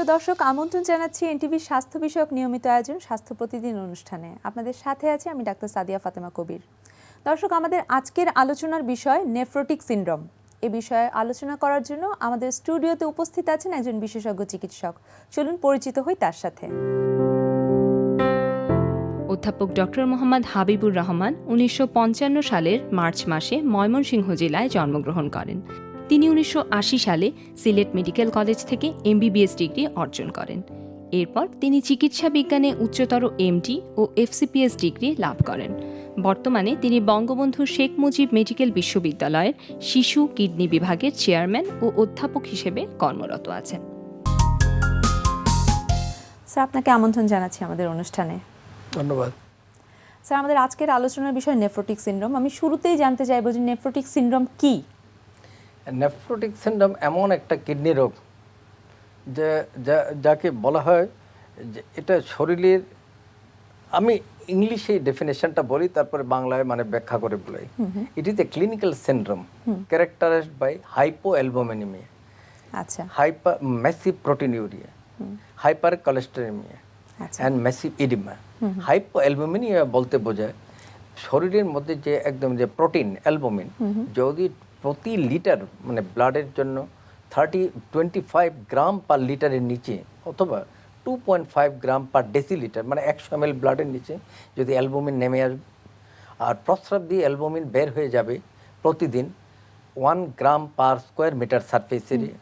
প্রিয় দর্শক, আমন্ত্রণ জানাচ্ছি এনটিভির স্বাস্থ্য বিষয়ক নিয়মিত আয়োজন স্বাস্থ্য প্রতিদিন অনুষ্ঠানে। আপনাদের সাথে আছি আমি ডাক্তার সাদিয়া ফাতেমা কবির। দর্শক, আমাদের আজকের আলোচনার বিষয় নেফ্রোটিক সিনড্রোম। এ বিষয়ে আলোচনা করার জন্য আমাদের স্টুডিওতে উপস্থিত আছেন একজন বিশেষজ্ঞ চিকিৎসক। চলুন পরিচিত হই তার সাথে। অধ্যাপক ডক্টর মোহাম্মদ হাবিবুর রহমান 1955 সালের মার্চ মাসে ময়মনসিংহ জেলায় জন্মগ্রহণ করেন। তিনি 1980 সালে সিলেট মেডিকেল কলেজ থেকে এমবিবিএস ডিগ্রি অর্জন করেন। এরপর তিনি চিকিৎসা বিজ্ঞানে উচ্চতর এমডি ও এফসিপিএস ডিগ্রি লাভ করেন। বর্তমানে তিনি বঙ্গবন্ধু শেখ মুজিব মেডিকেল বিশ্ববিদ্যালয়ের শিশু কিডনি বিভাগের চেয়ারম্যান ও অধ্যাপক হিসেবে কর্মরত আছেন। স্যার, আপনাকে আমন্ত্রণ জানাচ্ছি আমাদের অনুষ্ঠানে। ধন্যবাদ। স্যার, আমাদের আজকের আলোচনার বিষয় নেফ্রোটিক সিনড্রোম। আমি শুরুতেই জানতে চাইব যে নেফ্রোটিক সিনড্রোম কি? নেফ্রোটিক সিনড্রোম এমন একটা কিডনি রোগ যাকে বলা হয় যে এটা শরীরের, আমি ইংলিশে ডেফিনেশনটা বলি তারপরে বাংলায় ব্যাখ্যা করে বলি। It is a clinical syndrome characterized by hypoalbuminemia, আচ্ছা, hyper massive proteinuria, hypercholesterolemia and massive edema. Hypoalbuminemia বলতে বোঝায় শরীরের মধ্যে যে একদম যে প্রোটিন অ্যালবুমিন যদি প্রতি লিটার ব্লাডের জন্য 25 গ্রাম পার লিটারের নিচে অথবা 2.5 গ্রাম পার ডেসিলিটার 100 ml ব্লাডের নিচে যদি অ্যালবুমিন নেমে আসবে আর প্রস্রাব দিয়ে অ্যালবুমিন বের হয়ে যাবে প্রতিদিন 1 gram per square metre surface area.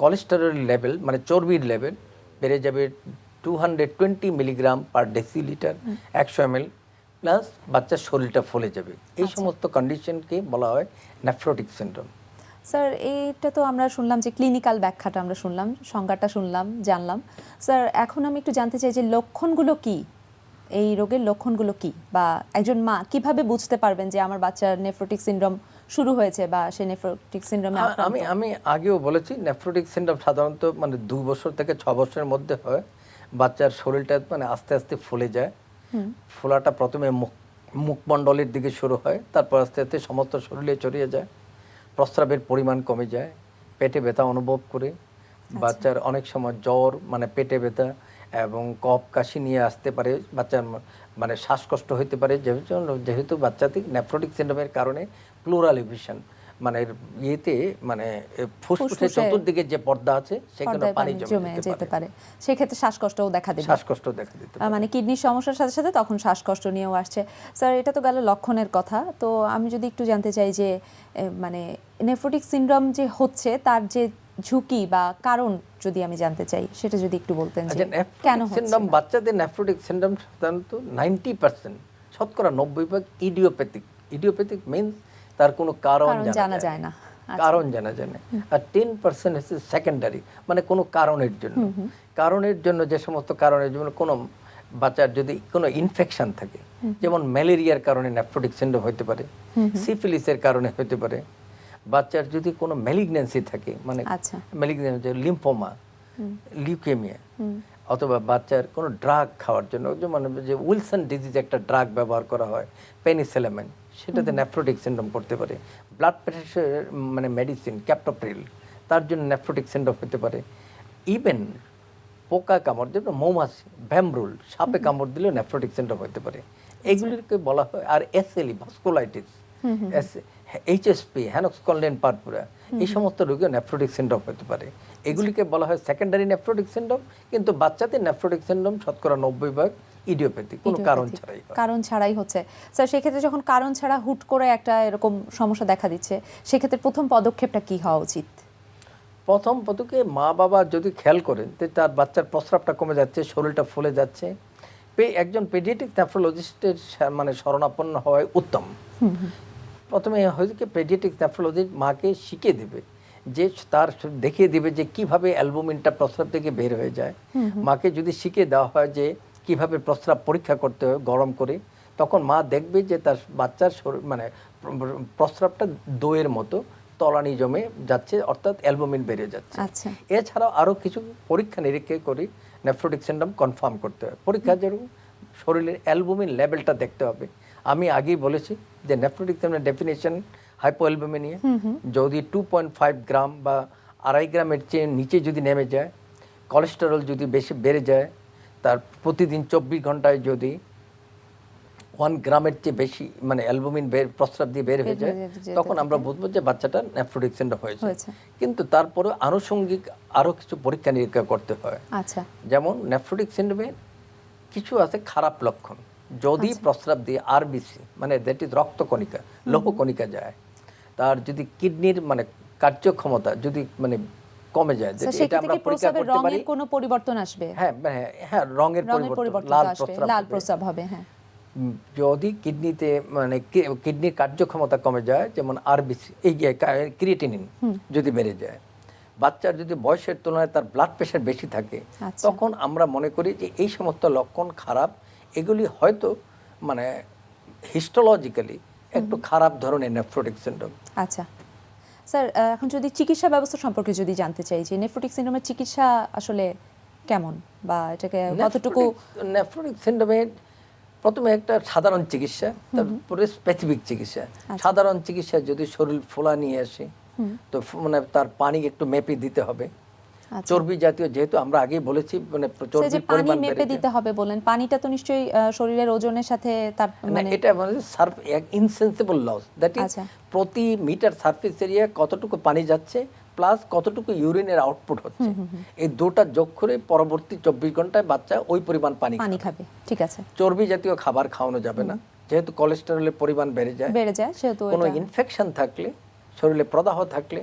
Cholesterol level চর্বির লেভেল বেড়ে যাবে 220 milligram per decilitre 100 ml plus বাচ্চার শরীরটা ফুলে যাবে। এই সমস্ত কন্ডিশনকে বলা হয় নেফ্রোটিক সিনড্রোম। স্যার, এইটা তো আমরা শুনলাম যে ক্লিনিক্যাল ব্যাখ্যাটা আমরা শুনলাম, সংজ্ঞাটা শুনলাম, জানলাম। স্যার, এখন আমি একটু জানতে চাই যে লক্ষণগুলো কি, এই রোগের লক্ষণগুলো কি, বা একজন মা কিভাবে বুঝতে পারবেন যে আমার বাচ্চার নেফ্রোটিক সিনড্রোম শুরু হয়েছে বা সে নেফ্রোটিক সিনড্রোমে আক্রান্ত? আমি আগেও বলেছি নেফ্রোটিক সিনড্রোম সাধারণত 2 বছর থেকে 6 বছরের মধ্যে হয়। বাচ্চার শরীরটা আস্তে আস্তে ফুলে যায়। ফোলাটা প্রথমে মুখমণ্ডলের দিকে শুরু হয়, তারপর আস্তে আস্তে সমস্ত শরীরে ছড়িয়ে যায়। প্রস্রাবের পরিমাণ কমে যায়, পেটে ব্যথা অনুভব করে বাচ্চার অনেক সময় জ্বর পেটে ব্যথা এবং কফ কাশি নিয়ে আসতে পারে। বাচ্চার শ্বাসকষ্ট হতে পারে, যেহেতু বাচ্চাতে নেফ্রোটিক সিনড্রোমের কারণে প্লুরাল এফিউশন ইয়েতে ফুসফুসের চতুর্দিকে যে পর্দা আছে সেখানে পানি জমে যেতে পারে। সেক্ষেত্রে শ্বাসকষ্টও দেখা দিতে পারে, কিডনির সমস্যার সাথে সাথে তখন শ্বাসকষ্ট নিয়েও আসছে। স্যার, এটা তো গেল লক্ষণের কথা। তো আমি যদি একটু জানতে চাই যে নেফ্রোটিক সিনড্রোম যে হচ্ছে তার যে ঝুঁকি বা কারণ যদি আমি জানতে চাই, সেটা যদি একটু বলতেন যে কেন হচ্ছে। সিনড্রোম বাচ্চাদের নেফ্রোটিক সিনড্রোম সাধারণত 90% শতকরা 90% ইডিওপ্যাথিক মিন্স তার কোনো কারণ জানা যায় না, কারণ জানা যায় না। আর 10% হচ্ছে সেকেন্ডারি, কোনো কারণের জন্য যে সমস্ত কারণের জন্য কোনো বাচ্চার যদি কোনো ইনফেকশন থাকে, যেমন ম্যালেরিয়ার কারণে নেফ্রোটিক সিনড্রোম হতে পারে, সিফিলিসের কারণে হতে পারে, বাচ্চার যদি কোনো ম্যালিগন্যান্সি থাকে ম্যালিগন্যান্সি লিম্ফোমা, লিউকেমিয়া, অথবা বাচ্চার কোনো ড্রাগ খাওয়ার জন্য যে উইলসন ডিজিজ একটা ড্রাগ ব্যবহার করা হয় পেনিসিলামাইন, সেটাতে নেফ্রোটিক সিনড্রোম করতে পারে। ব্লাড প্রেশার মেডিসিন ক্যাপটোপ্রিল, তার জন্য নেফ্রোটিক সিনড্রোম হতে পারে। ইভেন পোকা কামড়, যেমন মৌমাছি, ভ্যামরুল, সাপে কামড় দিলেও নেফ্রোটিক সিনড্রোম হতে পারে। এগুলিকে বলা হয়। আর এসএলই ভাস্কুলাইটিস, এইচএসপি, হ্যানোক্সকন্ডেন পারপুরা, এই সমস্ত রোগেও নেফ্রোটিক সিনড্রোম হতে পারে। এগুলিকে বলা হয় সেকেন্ডারি নেফ্রোটিক সিনড্রোম। কিন্তু বাচ্চাদের নেফ্রোটিক সিনড্রোম শতকরা 90% ইডিওপ্যাথিক, কোনো কারণ ছাড়াই হচ্ছে। স্যার, সেক্ষেত্রে যখন কারণ ছাড়া হুট করে একটা এরকম সমস্যা দেখা দিচ্ছে, সেক্ষেত্রে প্রথম পদক্ষেপটা কি হওয়া উচিত? প্রথম পদকে মা বাবা যদি খেয়াল করেন যে তার বাচ্চার প্রস্রাবটা কমে যাচ্ছে, শরীরটা ফুলে যাচ্ছে, একজন পেডিয়াট্রিক নেফ্রোলজিস্টের শরণাপন্ন হওয়াই উত্তম। প্রথমে হয়তো কি পেডিয়াট্রিক নেফ্রোলজিস্ট মাকে শিখিয়ে দেবে, যে তার দেখিয়ে দিবে যে কিভাবে অ্যালবুমিনটা প্রস্রাব থেকে বের হয়ে যায়। মাকে যদি শিখিয়ে দেওয়া হয় যে কিভাবে প্রস্রাব পরীক্ষা করতে হয় গরম করে, তখন মা দেখবে যে তার বাচ্চার প্রস্রাবটা দইয়ের মতো তলানি জমে যাচ্ছে, অর্থাৎ অ্যালবুমিন বেড়ে যাচ্ছে। এছাড়াও আরও কিছু পরীক্ষা নিরীক্ষা করে নেফ্রোটিক সিনড্রোম কনফার্ম করতে হয়। পরীক্ষা যেরকম শরীরের অ্যালবুমিন লেভেলটা দেখতে হবে। আমি আগেই বলেছি যে নেফ্রোটিক সিনড্রোমের ডেফিনেশন হাইপোঅ্যালবুমিনিয়া, যদি 2.5 গ্রাম বা 2.5 গ্রামের চেয়ে নিচে যদি নেমে যায়, কোলেস্টেরল যদি বেশি বেড়ে যায়, তার প্রতিদিন 24 ঘন্টায় যদি 1 গ্রামের চেয়ে বেশি মানে অ্যালবুমিন প্রস্রাব দিয়ে বের হয়ে যায়, তখন আমরা বুঝবো যে বাচ্চাটা নেফ্রোটিক সিনড্রোম হয়েছে। কিন্তু তারপরে আনুষঙ্গিক আরও কিছু পরীক্ষা নিরীক্ষা করতে হয়। আচ্ছা, যেমন নেফ্রোটিক সিনড্রোমে কিছু আছে খারাপ লক্ষণ। যদি প্রস্রাব দিয়ে আরবিসি মানে দ্যাট ইজ রক্তকণিকা, লৌহকণিকা যায়, তার যদি কিডনির মানে কার্যক্ষমতা যদি মানে কমে যায়, এটা আমরা পরীক্ষা করতে পারি। কোনো পরিবর্তন আসবে? হ্যাঁ হ্যাঁ, রঙের পরিবর্তন, লাল প্রস্রাব হবে। হ্যাঁ, যদি কিডনিতে মানে কিডনির কার্যক্ষমতা কমে যায়, যেমন আরবিসি, এই যে ক্রিয়েটিনিন যদি বেড়ে যায়, বাচ্চার যদি বয়সের তুলনায় তার ব্লাড প্রেশার বেশি থাকে, তখন আমরা মনে করি যে এই সমস্ত লক্ষণ খারাপ, এগুলি হয়তো মানে হিস্টোলজিক্যালি একটু খারাপ ধরনের নেফ্রোটিক সিনড্রোম। আচ্ছা স্যার, এখন যদি চিকিৎসা ব্যবস্থা সম্পর্কে যদি জানতে চাই যে নেফ্রোটিক সিনড্রোমের চিকিৎসা আসলে কেমন, বা এটাকে কতটুকু? নেফ্রোটিক সিনড্রোমের প্রথমে একটা সাধারণ চিকিৎসা, তারপরে স্পেসিফিক চিকিৎসা। সাধারণ চিকিৎসা যদি শরীর ফোলা নিয়ে আসে, তো মানে তার পানি একটু মেপে দিতে হবে। চর্বি জাতীয়, যেহেতু আমরা আগেই বলেছি মানে চর্বির পরিমাণ মেপে দিতে হবে বলেন, পানিটা তো নিশ্চয়ই শরীরের ওজনের সাথে তার মানে এটা মানে ইনসেন্সিবল লস, দ্যাট ইজ প্রতি মিটার সারফেস এরিয়া কতটুকু পানি যাচ্ছে প্লাস কতটুকু ইউরিনের আউটপুট হচ্ছে, এই দুটো যোগ করে পরবর্তী 24 ঘন্টায় বাচ্চা ওই পরিমাণ পানি খাবে। ঠিক আছে। চর্বি জাতীয় খাবার খাওয়ানো যাবে না, যেহেতু কোলেস্টেরলের পরিমাণ বেড়ে যায়। সেহেতু কোনো ইনফেকশন থাকলে, শরীরে প্রদাহ থাকলে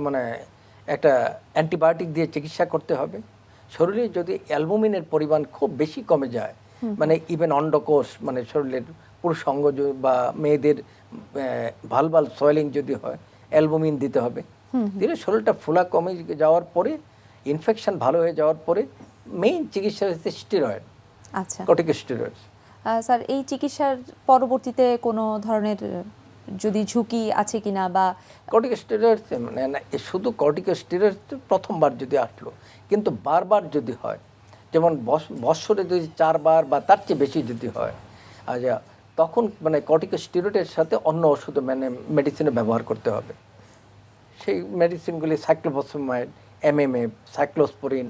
মানে একটা অ্যান্টিবায়োটিক দিয়ে চিকিৎসা করতে হবে। শরীরে যদি অ্যালবুমিনের পরিমাণ খুব বেশি কমে যায়, মানে ইভেন অন্ডকোষ মানে শরীরের পুরুষাঙ্গ বা মেয়েদের ভালভাল সোয়েলিং যদি হয়, অ্যালবুমিন দিতে হবে। ধীরে শরীরটা ফোলা কমে যাওয়ার পরে, ইনফেকশন ভালো হয়ে যাওয়ার পরে মেইন চিকিৎসা হচ্ছে স্টেরয়েড। আচ্ছা, কর্টিকোস্টেরয়েড। স্যার, এই চিকিৎসার পরবর্তীতে কোনো ধরনের যদি ঝুঁকি আছে কিনা, বা কর্টিকোস্টেরয়েড মানে শুধু কর্টিকোস্টেরয়েড প্রথমবার যদি আসলো, কিন্তু বারবার যদি হয়, যেমন বৎসরে যদি 4 বার বা তার চেয়ে বেশি যদি হয়, আচ্ছা, তখন মানে কর্টিকোস্টেরয়েডের সাথে অন্য ওষুধ মানে মেডিসিনে ব্যবহার করতে হবে। সেই মেডিসিনগুলি সাইক্লোফসফেমাইড, এমএমএ, সাইক্লোস্পোরিন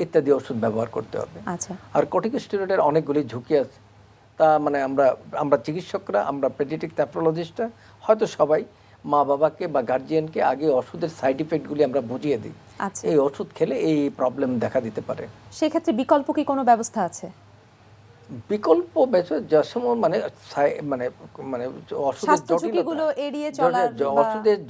ইত্যাদি ওষুধ ব্যবহার করতে হবে। আচ্ছা, আর কর্টিকোস্টেরয়েডের অনেকগুলি ঝুঁকি আছে, তা মানে আমরা চিকিৎসকরা, আমরা পেডিয়াট্রিক নেফ্রোলজিস্টরা হয়তো সবাই মা বাবাকে বা গার্জিয়ানকে আগে ওষুধের সাইড ইফেক্টগুলি আমরা বুঝিয়ে দিই। এই ওষুধ খেলে এই প্রবলেম দেখা দিতে পারে। সেক্ষেত্রে বিকল্প কি কোনো ব্যবস্থা আছে? বিকল্প মানে মানে মানে ওষুধের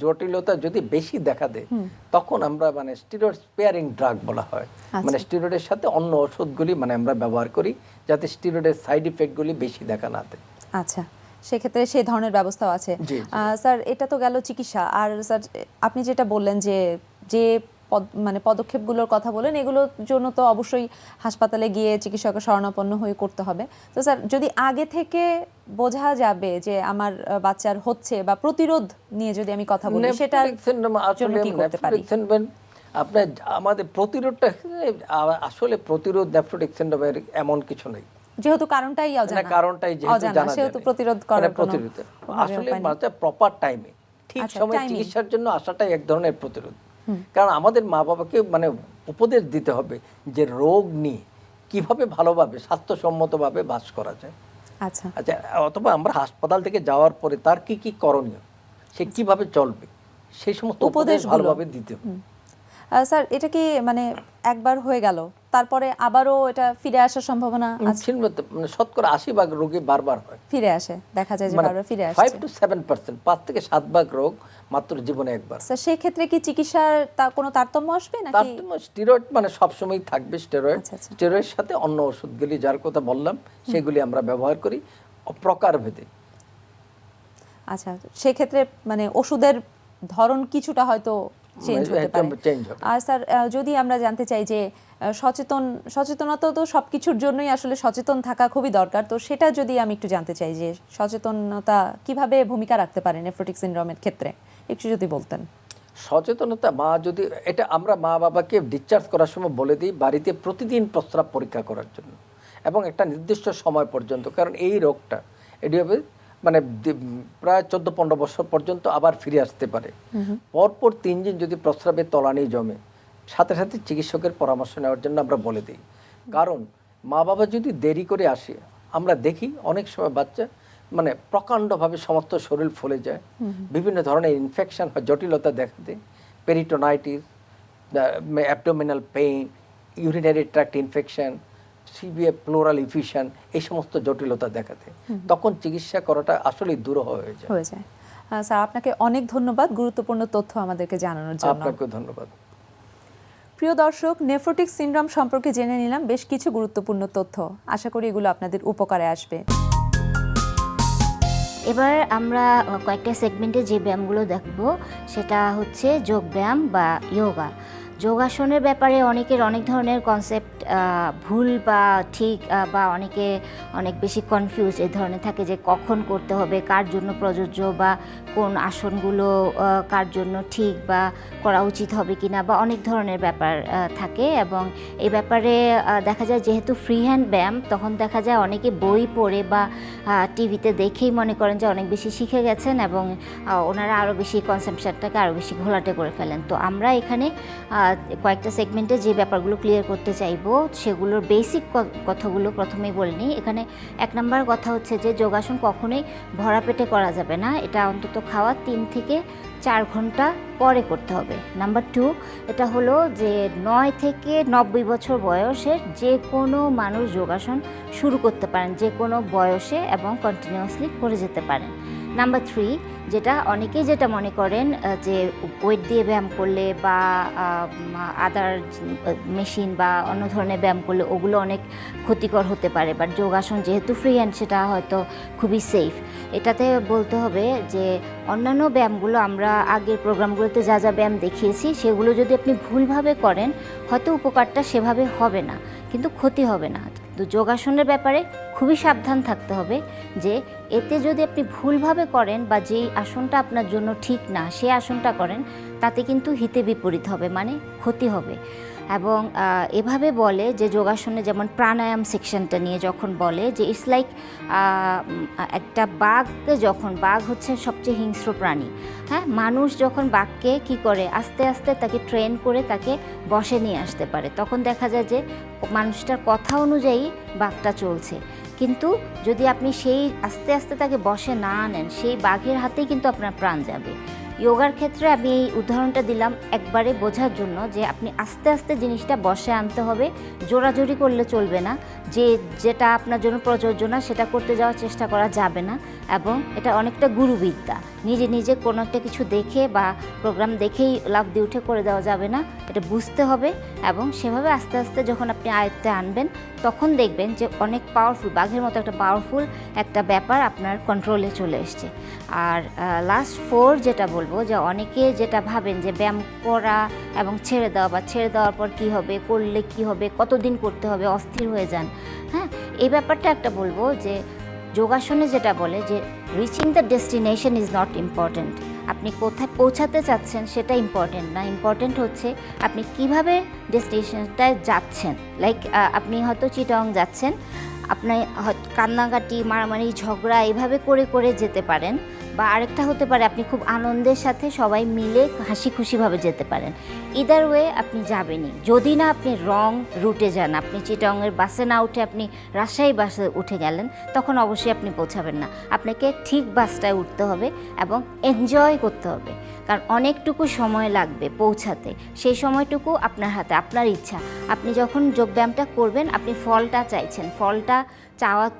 জটিলতা যদি বেশি দেখা দেয়, তখন আমরা মানে স্টেরয়েড স্পেয়ারিং ড্রাগ বলা হয়, মানে স্টেরয়েডের সাথে অন্য ওষুধগুলি মানে আমরা ব্যবহার করি, যাতে স্টেরয়েডের সাইড ইফেক্টগুলি বেশি দেখা না দেয়। আচ্ছা, সেক্ষেত্রে সেই ধরনের ব্যবস্থাও আছে। স্যার, এটা তো গেল চিকিৎসা। আর স্যার, আপনি যেটা বললেন যে মানে পদক্ষেপগুলোর কথা বলেন, এগুলোর জন্য তো অবশ্যই হাসপাতালে গিয়ে চিকিৎসকের শরণাপন্ন হয়ে করতে হবে। তো স্যার, যদি আগে থেকে বোঝা যাবে যে আমার বাচ্চার হচ্ছে, বা প্রতিরোধ নিয়ে যদি আমি কথা বলি, সেটার জন্য কি করতে পারি? আপনার আমাদের প্রতিরোধটা আসলে প্রতিরোধ নেফ্রোটিক সিনড্রোমের এমন কিছু নেই, যেহেতু কারণটাই অজানা, সেহেতু প্রতিরোধ করার কোনো আসলে বাচ্চা প্রপার টাইমে ঠিক সময়ে চিকিৎসার জন্য আসাটাই এক ধরনের প্রতিরোধ। কারণ আমাদের মা বাবাকে মানে উপদেশ দিতে হবে যে রোগ নিয়ে কিভাবে ভালোভাবে স্বাস্থ্যসম্মতভাবে বাস করা যায়। আচ্ছা, অথবা আমরা হাসপাতাল থেকে যাওয়ার পরে তার কি কি করণীয়, সে কিভাবে চলবে, সেই সমস্ত উপদেশ ভালোভাবে দিতে হবে। স্যার, এটা কি মানে একবার হয়ে গেল, তারপরে আবারও এটা ফিরে আসার সম্ভাবনা আছে? মানে শতকরা 80% রোগী বারবার হয়, ফিরে আসে, দেখা যায় যে বারবার ফিরে আসে। 5 to 7%, 5 থেকে 7 রোগ মাত্র জীবনে একবার। স্যার, সেই ক্ষেত্রে কি চিকিৎসার কোনো তারতম্য আসবে নাকি? তারতম্য, স্টেরয়েড মানে সবসময় থাকবে স্টেরয়েড। স্টেরয়েডের সাথে অন্য ওষুধগুলি যার কথা বললাম সেগুলি আমরা ব্যবহার করি প্রকারভেদে। আচ্ছা, সেই ক্ষেত্রে মানে ওষুধের ধরন কিছুটা হয়তো চেঞ্জ হতে পারে। আর স্যার, যদি আমরা জানতে চাই যে সচেতনতা তো সবকিছুর জন্যই আসলে সচেতন থাকা খুবই দরকার, তো সেটা যদি আমি একটু জানতে চাই যে সচেতনতা কিভাবে ভূমিকা রাখতে পারে নেফ্রোটিক সিনড্রোমের ক্ষেত্রে, একটু যদি বলতেন। সচেতনতা যদি এটা আমরা মা বাবাকে ডিসচার্জ করার সময় বলে দিই বাড়িতে প্রতিদিন প্রস্রাব পরীক্ষা করার জন্য, এবং একটা নির্দিষ্ট সময় পর্যন্ত, কারণ এই রোগটা ইডিওপ্যাথি মানে প্রায় 14-15 বছর পর্যন্ত আবার ফিরে আসতে পারে। পরপর 3 দিন যদি প্রস্রাবের তলানি জমে, সাথে সাথে চিকিৎসকের পরামর্শ নেওয়ার জন্য আমরা বলে দিই। কারণ মা বাবা যদি দেরি করে আসে, আমরা দেখি অনেক সময় বাচ্চা মানে প্রকাণ্ডভাবে সমস্ত শরীর ফুলে যায়, বিভিন্ন ধরনের ইনফেকশন হয়, জটিলতা দেখা দেয়, peritonitis, abdominal pain, urinary tract infection, severe plural effusion, এই সমস্ত জটিলতা দেখা দেয়। তখন চিকিৎসা করাটা আসলেই দুরূহ হয়ে যায়। স্যার, আপনাকে অনেক ধন্যবাদ গুরুত্বপূর্ণ তথ্য আমাদেরকে জানানোর জন্য। আপনাকে ধন্যবাদ। প্রিয় দর্শক, নেফ্রোটিক সিনড্রোম সম্পর্কে জেনে নিলাম বেশ কিছু গুরুত্বপূর্ণ তথ্য। আশা করি এগুলো আপনাদের উপকারে আসবে। এবার আমরা কয়েকটা সেগমেন্টে যে ব্যায়ামগুলো দেখব সেটা হচ্ছে যোগব্যায়াম বা যোগা। যোগাসনের ব্যাপারে অনেকের অনেক ধরনের কনসেপ্ট ভুল বা ঠিক বা অনেকে অনেক বেশি কনফিউজ এই ধরনের থাকে যে কখন করতে হবে, কার জন্য প্রযোজ্য, বা কোন আসনগুলো কার জন্য ঠিক বা করা উচিত হবে কিনা, বা অনেক ধরনের ব্যাপার থাকে। এবং এই ব্যাপারে দেখা যায় যেহেতু ফ্রি হ্যান্ড ব্যায়াম, তখন দেখা যায় অনেকে বই পড়ে বা টিভিতে দেখেই মনে করেন যে অনেক বেশি শিখে গেছেন এবং ওনারা আরও বেশি কনসেপশনটাকে আরও বেশি ঘোলাটে করে ফেলেন। তো আমরা এখানে কয়েকটা সেগমেন্টে যে ব্যাপারগুলো ক্লিয়ার করতে চাইবো সেগুলোর বেসিক কথাগুলো প্রথমেই বলে নিই। এখানে 1 নম্বর কথা হচ্ছে যে যোগাসন কখনোই ভরা পেটে করা যাবে না, এটা অন্তত খাওয়া 3 থেকে 4 ঘন্টা পরে করতে হবে। নাম্বার 2, এটা হলো যে 9 থেকে 90 বছর বয়সের যে কোনো মানুষ যোগাসন শুরু করতে পারেন, যে কোনো বয়সে, এবং কন্টিনিউয়াসলি করে যেতে পারেন। নাম্বার 3, যেটা অনেকেই যেটা মনে করেন যে ওয়েট দিয়ে ব্যায়াম করলে বা আদার মেশিন বা অন্য ধরনের ব্যায়াম করলে ওগুলো অনেক ক্ষতিকর হতে পারে, বাট যোগাসন যেহেতু ফ্রি হ্যান্ড সেটা হয়তো খুবই সেফ। এটাতে বলতে হবে যে অন্যান্য ব্যায়ামগুলো আমরা আগের প্রোগ্রামগুলোতে যা যা ব্যায়াম দেখিয়েছি সেগুলো যদি আপনি ভুলভাবে করেন হয়তো উপকারটা সেভাবে হবে না, কিন্তু ক্ষতি হবে না। তো যোগাসনের ব্যাপারে খুবই সাবধান থাকতে হবে যে এতে যদি আপনি ভুলভাবে করেন বা যেই আসনটা আপনার জন্য ঠিক না সেই আসনটা করেন, তাতে কিন্তু হিতে বিপরীত হবে, মানে ক্ষতি হবে। এবং এভাবে বলে যে যোগাসনে যেমন প্রাণায়াম সেকশনটা নিয়ে যখন বলে যে ইটস লাইক একটা বাঘকে, যখন বাঘ হচ্ছে সবচেয়ে হিংস্র প্রাণী, হ্যাঁ, মানুষ যখন বাঘকে কি করে আস্তে আস্তে তাকে ট্রেন করে তাকে বশে নিয়ে আসতে পারে, তখন দেখা যায় যে মানুষটার কথা অনুযায়ী বাঘটা চলছে। কিন্তু যদি আপনি সেই আস্তে আস্তে তাকে বশে না আনেন, সেই বাঘের হাতেই কিন্তু আপনার প্রাণ যাবে। যোগার ক্ষেত্রে আমি এই উদাহরণটা দিলাম একবারে বোঝার জন্য যে আপনি আস্তে আস্তে জিনিসটা বশে আনতে হবে, জোরাজোরি করলে চলবে না, যেটা আপনার জন্য প্রযোজ্য না সেটা করতে যাওয়ার চেষ্টা করা যাবে না। এবং এটা অনেকটা গুরুবিদ্যা, নিজে নিজে কোনো একটা কিছু দেখে বা প্রোগ্রাম দেখেই লাফ দিয়ে উঠে করে দেওয়া যাবে না, এটা বুঝতে হবে। এবং সেভাবে আস্তে আস্তে যখন আপনি আয়ত্তে আনবেন তখন দেখবেন যে অনেক পাওয়ারফুল, বাঘের মতো একটা পাওয়ারফুল একটা ব্যাপার আপনার কন্ট্রোলে চলে এসছে। আর লাস্ট 4 যেটা বলবো, যে অনেকে যেটা ভাবেন যে ব্যায়াম করা এবং ছেড়ে দেওয়া, বা ছেড়ে দেওয়ার পর কী হবে, করলে কি হবে, কতদিন করতে হবে, অস্থির হয়ে যান। হ্যাঁ, এই ব্যাপারটা একটা বলবো যে যোগাসনে যেটা বলে যে reaching the destination is not important, আপনি কোথায় পৌঁছাতে চাচ্ছেন সেটা ইম্পর্টেন্ট না, ইম্পর্টেন্ট হচ্ছে আপনি কিভাবে ডেস্টিনেশনটায় যাচ্ছেন। লাইক আপনি হয়তো চিটাগং যাচ্ছেন, আপনি হয়তো কান্নাকাটি, মারামারি, ঝগড়া এভাবে করে করে যেতে পারেন, বা আরেকটা হতে পারে আপনি খুব আনন্দের সাথে সবাই মিলে হাসি খুশিভাবে যেতে পারেন। ইদার ওয়ে আপনি যাবেনই, যদি না আপনি রং রুটে যান, আপনি চিটাগংয়ের বাসে না উঠে আপনি রাজশাহী বাসে উঠে গেলেন, তখন অবশ্যই আপনি পৌঁছাবেন না। আপনাকে ঠিক বাসটায় উঠতে হবে এবং এনজয় করতে হবে, কারণ অনেকটুকু সময় লাগবে পৌঁছাতে, সেই সময়টুকু আপনার হাতে, আপনার ইচ্ছা। আপনি যখন যোগব্যায়ামটা করবেন আপনি ফলটা চাইছেন, ফলটা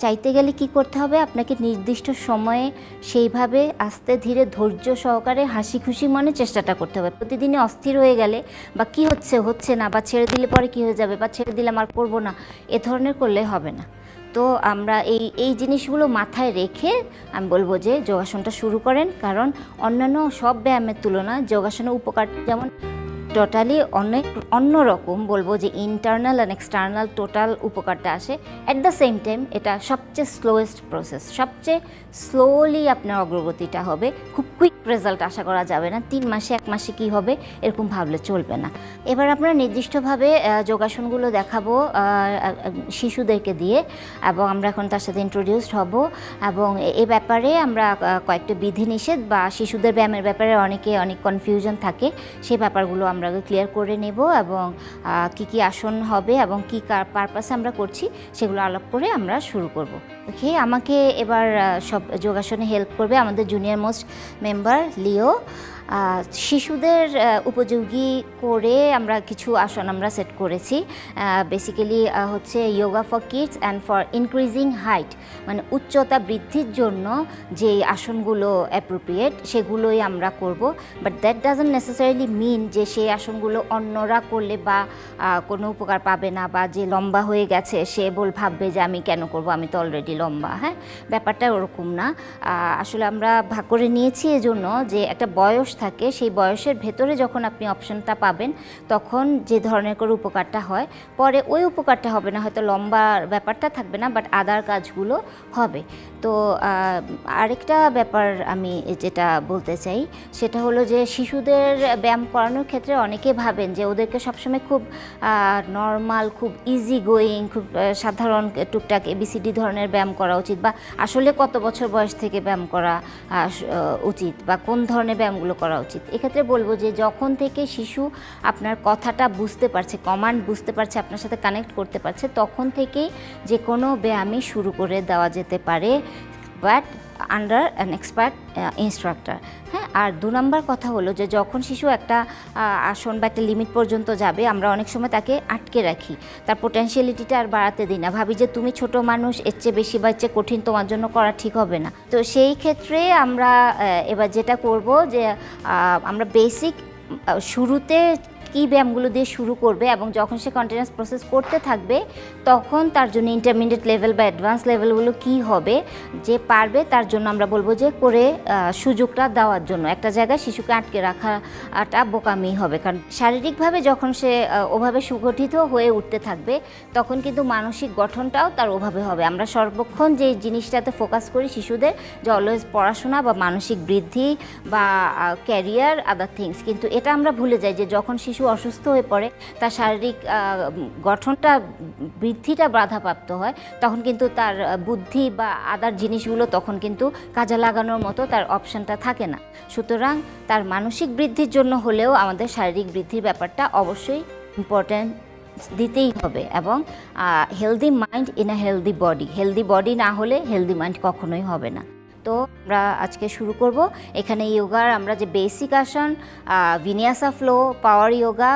চাইতে গেলে কি করতে হবে, আপনাকে নির্দিষ্ট সময়ে সেইভাবে আস্তে ধীরে ধৈর্য সহকারে হাসি খুশি মনে চেষ্টাটা করতে হবে। প্রতিদিনই অস্থির হয়ে গেলে বা কি হচ্ছে না, বা ছেড়ে দিলে পরে কি হয়ে যাবে, বা ছেড়ে দিলে আমার করবো না, এ ধরনের করলে হবে না। তো আমরা এই জিনিসগুলো মাথায় রেখে আমি বলবো যে যোগাসনটা শুরু করেন, কারণ অন্যান্য সব ব্যায়ামের তুলনায় যোগাসনের উপকার যেমন টোটালি অন্যরকম, বলবো যে ইন্টারনাল অ্যান্ড এক্সটার্নাল টোটাল উপকারটা আসে। অ্যাট দ্য সেম টাইম এটা সবচেয়ে স্লোয়েস্ট প্রসেস, সবচেয়ে স্লোলি আপনার অগ্রগতিটা হবে, খুব কুইক রেজাল্ট আশা করা যাবে না। 3 মাসে 1 মাসে কি হবে এরকম ভাবলে চলবে না। এবার আমরা নির্দিষ্টভাবে যোগাসনগুলো দেখাবো শিশুদেরকে দিয়ে, এবং আমরা এখন তার সাথে ইন্ট্রোডিউসড হব, এবং এ ব্যাপারে আমরা কয়েকটা বিধিনিষেধ বা শিশুদের ব্যায়ামের ব্যাপারে অনেক কনফিউশন থাকে, সেই ব্যাপারগুলো আমরা আমরা ক্লিয়ার করে নেব এবং কি কি আসন হবে এবং কি পারপাসে আমরা করছি সেগুলো আলাপ করে আমরা শুরু করব। ওকে, আমাকে এবার সব যোগাসনে হেল্প করবে আমাদের জুনিয়র মোস্ট মেম্বার লিও। শিশুদের উপযোগী করে আমরা কিছু আসন আমরা সেট করেছি। বেসিক্যালি হচ্ছে yoga for kids and for increasing height, মানে উচ্চতা বৃদ্ধির জন্য যে আসনগুলো অ্যাপ্রোপ্রিয়েট সেগুলোই আমরা করব। বাট দ্যাট ডাজন্ট নেসেসারিলি মিন যে সেই আসনগুলো অন্যরা করলে বা কোনো উপকার পাবে না, বা যে লম্বা হয়ে গেছে সে ভাববে যে আমি কেন করব, আমি তো অলরেডি লম্বা। হ্যাঁ, ব্যাপারটা ওরকম না। আসলে আমরা ভাগ করে নিয়েছি এজন্য যে একটা বয়স থাকে, সেই বয়সের ভেতরে যখন আপনি অপশনটা পাবেন তখন যে ধরনের করে উপকারটা হয়, পরে ওই উপকারটা হবে না, হয়তো লম্বার ব্যাপারটা থাকবে না, বাট আদার কাজগুলো হবে। তো আরেকটা ব্যাপার আমি যেটা বলতে চাই সেটা হলো যে শিশুদের ব্যায়াম করানোর ক্ষেত্রে অনেকে ভাবেন যে ওদেরকে সবসময় খুব নর্মাল, খুব ইজি গোয়িং, খুব সাধারণ টুকটাক এবিসিডি ধরনের ব্যায়াম করা উচিত, বা আসলে কত বছর বয়স থেকে ব্যায়াম করা উচিত, বা কোন ধরনের ব্যায়ামগুলো করা উচিত। এক্ষেত্রে বলবো যে যখন থেকে শিশু আপনার কথাটা বুঝতে পারছে, কমান্ড বুঝতে পারছে, আপনার সাথে কানেক্ট করতে পারছে, তখন থেকেই যে কোনো ব্যায়ামই শুরু করে দেওয়া যেতে পারে, but under an expert instructor. হ্যাঁ, আর 2 নম্বর কথা হলো যে যখন শিশু একটা আসন বা একটা লিমিট পর্যন্ত যাবে, আমরা অনেক সময় তাকে আটকে রাখি, তার পোটেনশিয়ালিটিটা আর বাড়াতে দিই না, ভাবি যে তুমি ছোট মানুষ, এর চেয়ে বেশি বা এর চেয়ে কঠিন তোমার জন্য করা ঠিক হবে না। তো সেই ক্ষেত্রে আমরা এবার যেটা করব যে আমরা বেসিক শুরুতে কী ব্যায়ামগুলো দিয়ে শুরু করবে এবং যখন সে কন্টিনিউয়াস প্রসেস করতে থাকবে তখন তার জন্য ইন্টারমিডিয়েট লেভেল বা অ্যাডভান্স লেভেলগুলো কী হবে, যে পারবে তার জন্য আমরা বলবো যে করে সুযোগটা দেওয়ার জন্য। একটা জায়গায় শিশুকে আটকে রাখাটা বোকামি হবে, কারণ শারীরিকভাবে যখন সে ওভাবে সুগঠিত হয়ে উঠতে থাকবে তখন কিন্তু মানসিক গঠনটাও তার ওভাবে হবে। আমরা সর্বক্ষণ যে জিনিসটাতে ফোকাস করি শিশুদের, যে অলওয়েজ পড়াশোনা বা মানসিক বৃদ্ধি বা ক্যারিয়ার, আদার থিংস, কিন্তু এটা আমরা ভুলে যাই যে যখন শিশু অসুস্থ হয়ে পড়ে, তার শারীরিক গঠনটা, বৃদ্ধিটা বাধাপ্রাপ্ত হয়, তখন কিন্তু তার বুদ্ধি বা আদার জিনিসগুলো তখন কিন্তু কাজে লাগানোর মতো তার অপশানটা থাকে না। সুতরাং তার মানসিক বৃদ্ধির জন্য হলেও আমাদের শারীরিক বৃদ্ধির ব্যাপারটা অবশ্যই ইম্পর্ট্যান্ট দিতেই হবে, এবং healthy mind in a healthy body, healthy body না হলে হেলদি মাইন্ড কখনোই হবে না। তো আমরা আজকে শুরু করব। এখানে যোগার আমরা যে বেসিক আসন, ভিনিয়াসা ফ্লো, পাওয়ার যোগা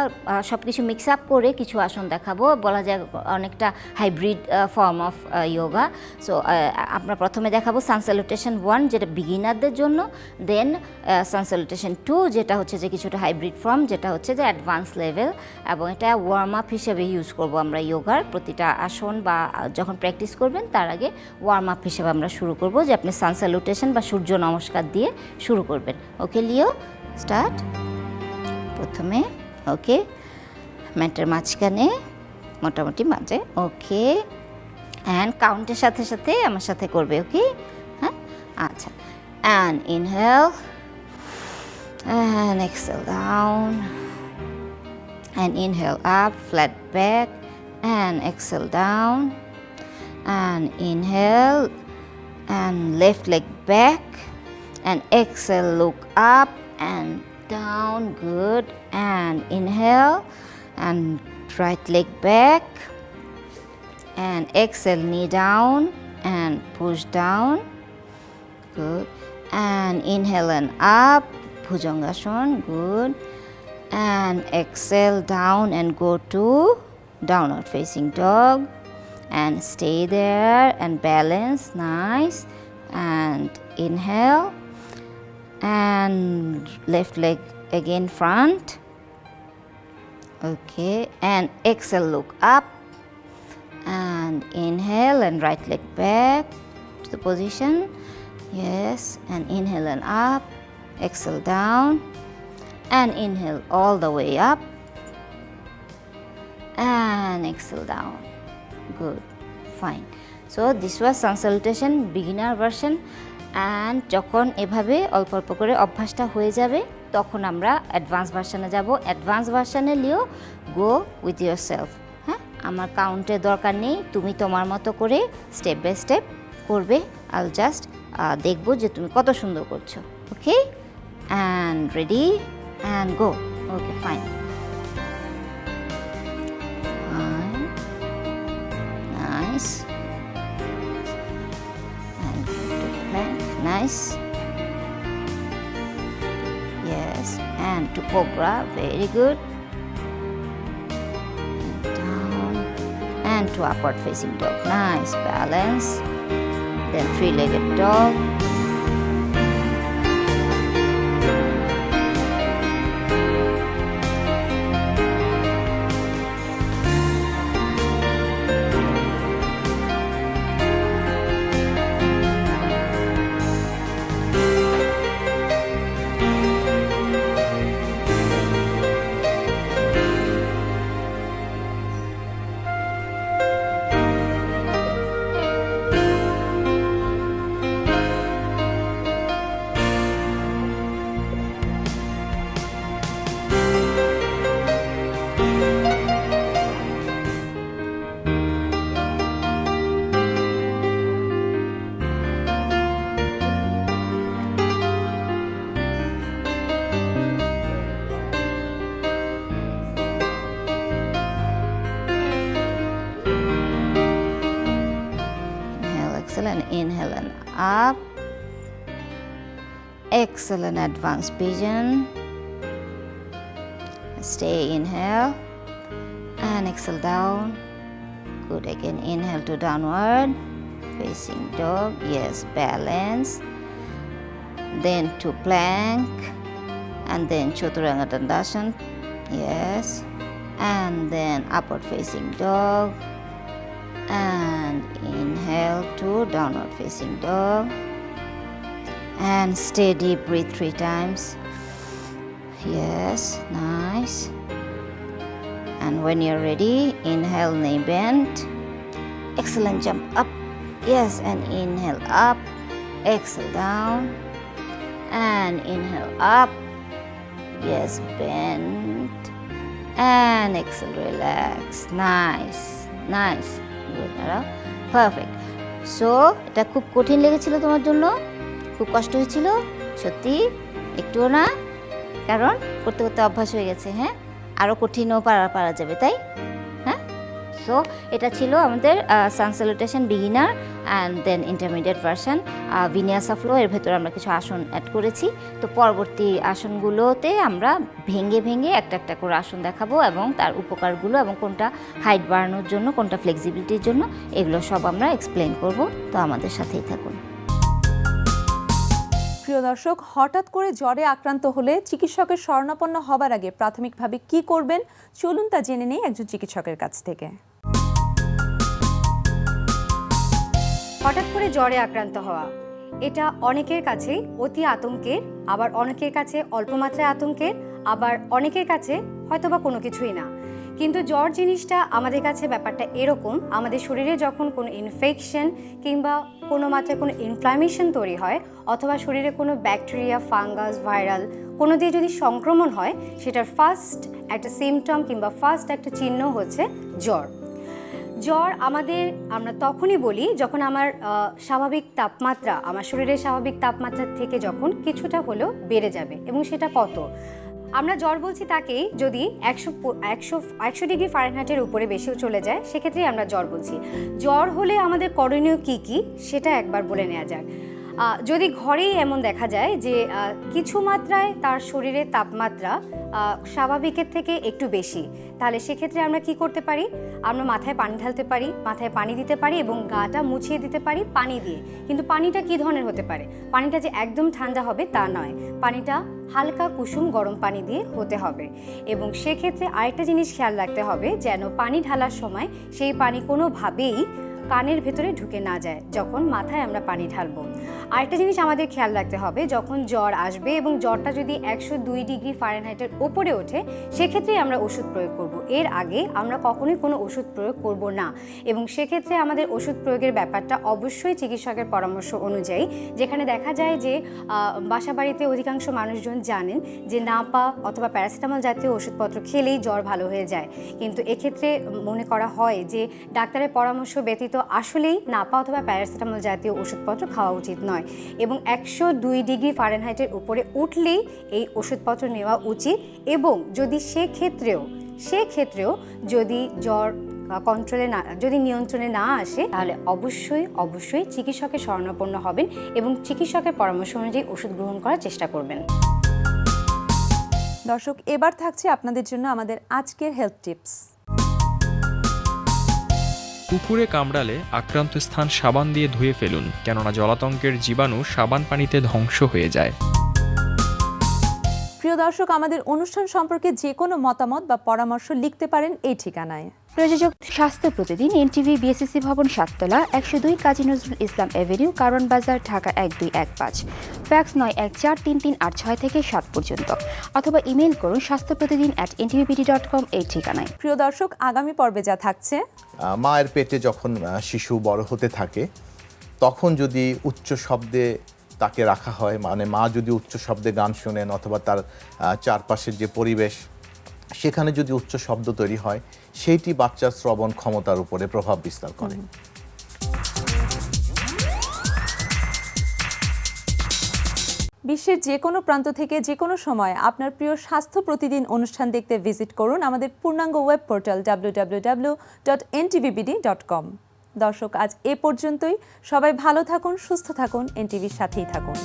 সব কিছু মিক্স আপ করে কিছু আসন দেখাবো, বলা যায় অনেকটা hybrid form of yoga. So আমরা প্রথমে দেখাবো সান স্যালুটেশন 1 যেটা বিগিনারদের জন্য, দেন সান স্যালুটেশন 2 যেটা হচ্ছে যে কিছুটা হাইব্রিড ফর্ম, যেটা হচ্ছে যে অ্যাডভান্স লেভেল, এবং এটা ওয়ার্ম আপ হিসেবে ইউজ করব আমরা যোগার প্রতিটা আসন, বা যখন প্র্যাকটিস করবেন তার আগে ওয়ার্ম আপ হিসেবে আমরা শুরু করব, যে আপনি সান স্যালুটেশন বা সূর্য নমস্কার দিয়ে শুরু করবেন। ওকে লিও, স্টার্ট। প্রথমে ওকে, ম্যাটের মাঝখানে মোটামুটি মাঝে, ওকে, অ্যান্ড কাউন্টের সাথে সাথে আমার সাথে করবে। ওকে, হ্যাঁ, আচ্ছা, and inhale and Excel down, and inhale up, flat back, and Excel down, and inhale and left leg back, and exhale, look up and down, good, and inhale and right leg back, and exhale, knee down and push down, good, and inhale and up, Bhujangasana, good, and exhale down and go to downward facing dog, and stay there and balance, nice, and inhale and left leg again front, okay, and exhale, look up, and inhale and right leg back to the position, yes, and inhale and up, exhale down, and inhale all the way up, and exhale down. Good, fine. So this was sun salutation beginner version, and যখন এভাবে অল্প অল্প করে অভ্যাসটা হয়ে যাবে তখন আমরা অ্যাডভান্স ভার্সনে যাব। অ্যাডভান্স ভার্সনে লিও গো উইথ ইয়োর সেলফ। হ্যাঁ, আমার কাউন্টের দরকার নেই, তুমি তোমার মতো করে স্টেপ বাই স্টেপ করবে। আল জাস্ট দেখবো যে তুমি কত সুন্দর করছো। Okay, and ready and go. Okay, fine. nice. And go to plank, nice. Yes, and to cobra, very good. And down, and to upward facing dog, nice, balance. Then three-legged dog. Excellent, inhale and up. Excellent advanced pigeon. Stay, inhale and exhale down. Good, again inhale to downward facing dog. Yes, balance. Then to plank and then Chaturanga Dandasana. Yes, and then upward facing dog. And inhale to downward facing dog, and steady breathe 3 times. Yes, nice. And when you're ready, inhale, knee bend. Excellent, jump up. Yes, and inhale up. Exhale down. And inhale up. Yes, bend. And exhale, relax. Nice, nice. Good, perfect. So, এটা খুব কঠিন লেগেছিল তোমার জন্য? খুব কষ্ট হয়েছিল? সত্যি? একটুও না? কারণ করতে করতে অভ্যাস হয়ে গেছে, হ্যাঁ? আরও কঠিনও পারা যাবে, তাই? হ্যাঁ? সো এটা ছিল আমাদের sun salutation beginner and then intermediate version. Vinyasa flow এর ভেতরে আমরা কিছু আসন অ্যাড করেছি। তো পরবর্তী আসনগুলোতে আমরা ভেঙে ভেঙে একটা একটা করে আসন দেখাবো এবং তার উপকারগুলো এবং কোনটা হাইট বাড়ানোর জন্য, কোনটা ফ্লেক্সিবিলিটির জন্য, এগুলো সব আমরা এক্সপ্লেন করব। তো আমাদের সাথেই থাকুন। প্রিয় দর্শক, হঠাৎ করে জ্বরে আক্রান্ত হলে চিকিৎসকের শরণাপন্ন হবার আগে প্রাথমিকভাবে কি করবেন, চলুন তা জেনে নেই একজন চিকিৎসকের কাছ থেকে। হঠাৎ করে জ্বরে আক্রান্ত হওয়া, এটা অনেকের কাছেই অতি আতঙ্কের, আবার অনেকের কাছে অল্প মাত্রায় আতঙ্কের, আবার অনেকের কাছে হয়তোবা কোনো কিছুই না। কিন্তু জ্বর জিনিসটা আমাদের কাছে ব্যাপারটা এরকম, আমাদের শরীরে যখন কোনো ইনফেকশন কিংবা কোনো মাত্রায় কোনো ইনফ্লামেশন তৈরি হয়, অথবা শরীরে কোনো ব্যাকটেরিয়া, ফাঙ্গাস, ভাইরাল কোনো দিয়ে যদি সংক্রমণ হয়, সেটার ফার্স্ট একটা সিমটম কিংবা ফার্স্ট একটা চিহ্ন হচ্ছে জ্বর। জ্বর আমরা তখনই বলি যখন আমার স্বাভাবিক তাপমাত্রা, আমার শরীরের স্বাভাবিক তাপমাত্রার থেকে যখন কিছুটা হলেও বেড়ে যাবে। এবং সেটা কত? আমরা জ্বর বলছি তাকেই যদি 100 ডিগ্রি ফারেনহাইটের উপরে বেশিও চলে যায়, সেক্ষেত্রেই আমরা জ্বর বলছি। জ্বর হলে আমাদের করণীয় কী কী সেটা একবার বলে নেওয়া যাক। যদি ঘরেই এমন দেখা যায় যে কিছু মাত্রায় তার শরীরের তাপমাত্রা স্বাভাবিকের থেকে একটু বেশি, তাহলে সেক্ষেত্রে আমরা কি করতে পারি? আমরা মাথায় পানি ঢালতে পারি, মাথায় পানি দিতে পারি এবং গাটা মুছিয়ে দিতে পারি পানি দিয়ে। কিন্তু পানিটা কী ধরনের হতে পারে? পানিটা যে একদম ঠান্ডা হবে তা নয়, পানিটা হালকা কুসুম গরম পানি দিয়ে হতে হবে। এবং সেক্ষেত্রে আরেকটা জিনিস খেয়াল রাখতে হবে, যেন পানি ঢালার সময় সেই পানি কোনোভাবেই কানের ভেতরে ঢুকে না যায় যখন মাথায় আমরা পানি ঢালবো। আরেকটা জিনিস আমাদের খেয়াল রাখতে হবে, যখন জ্বর আসবে এবং জ্বরটা যদি 102 ডিগ্রি ফারেনহাইটের ওপরে ওঠে, সেক্ষেত্রেই আমরা ওষুধ প্রয়োগ করব। এর আগে আমরা কখনোই কোনো ওষুধ প্রয়োগ করব না। এবং সেক্ষেত্রে আমাদের ওষুধ প্রয়োগের ব্যাপারটা অবশ্যই চিকিৎসকের পরামর্শ অনুযায়ী, যেখানে দেখা যায় যে বাসাবাড়িতে অধিকাংশ মানুষজন জানেন যে নাপা অথবা প্যারাসিটামল জাতীয় ওষুধপত্র খেলেই জ্বর ভালো হয়ে যায়। কিন্তু এক্ষেত্রে মনে করা হয় যে ডাক্তারের পরামর্শ ব্যতীত আসলেই নাপা অথবা প্যারাসিটামল জাতীয় ওষুধপত্র খাওয়া উচিত নয়। এবং 102 ডিগ্রি ফারেনহাইটের উপরে উঠলেই এই ওষুধপত্র নেওয়া উচিত। এবং যদি সেক্ষেত্রেও যদি জ্বর কন্ট্রোলে না, যদি নিয়ন্ত্রণে না আসে, তাহলে অবশ্যই চিকিৎসকের শরণাপন্ন হবেন এবং চিকিৎসকের পরামর্শ অনুযায়ী ওষুধ গ্রহণ করার চেষ্টা করবেন। দর্শক, এবার থাকছে আপনাদের জন্য আমাদের আজকের হেলথ টিপস। কুকুরে কামড়ালে আক্রান্ত স্থান সাবান দিয়ে ধুয়ে ফেলুন, কেননা জলাতঙ্কের জীবাণু সাবান পানিতে ধ্বংস হয়ে যায়। প্রিয় দর্শক, আমাদের অনুষ্ঠান সম্পর্কে যে কোনো মতামত বা পরামর্শ লিখতে পারেন এই ঠিকানায়। প্রযোজক স্বাস্থ্য প্রতিদিন, এনটিভি, বিএসসি ভবন, 7 তলা, 102 কাজী নজরুল ইসলাম এভিনিউ, কারণ বাজার, ঢাকা 1215। ফ্যাক্স 914338 থেকে 7 পর্যন্ত, অথবা ইমেল করুন স্বাস্থ্যপ্রতিদিন@ntvpd.com এই ঠিকানায়। প্রিয় দর্শক, আগামী পর্বে যা থাকছে, মায়ের পেটে যখন শিশু বড় হতে থাকে তখন যদি উচ্চ শব্দে তাকে রাখা হয়, মানে মা যদি উচ্চ শব্দে গান শোনেন অথবা তার চারপাশের যে পরিবেশ সেখানে যদি উচ্চ শব্দ তৈরি হয়, সেইটি বাচ্চার শ্রবণ ক্ষমতার উপরে প্রভাব বিস্তার করে। বিশ্বের যে কোনো প্রান্ত থেকে যে কোনো সময় আপনার প্রিয় স্বাস্থ্য প্রতিদিন অনুষ্ঠান দেখতে ভিজিট করুন আমাদের পূর্ণাঙ্গ ওয়েব পোর্টাল www.ntvbd.com। দর্শক, আজ এ পর্যন্তই। সবাই ভালো থাকুন, সুস্থ থাকুন, এনটিভির সাথেই থাকুন।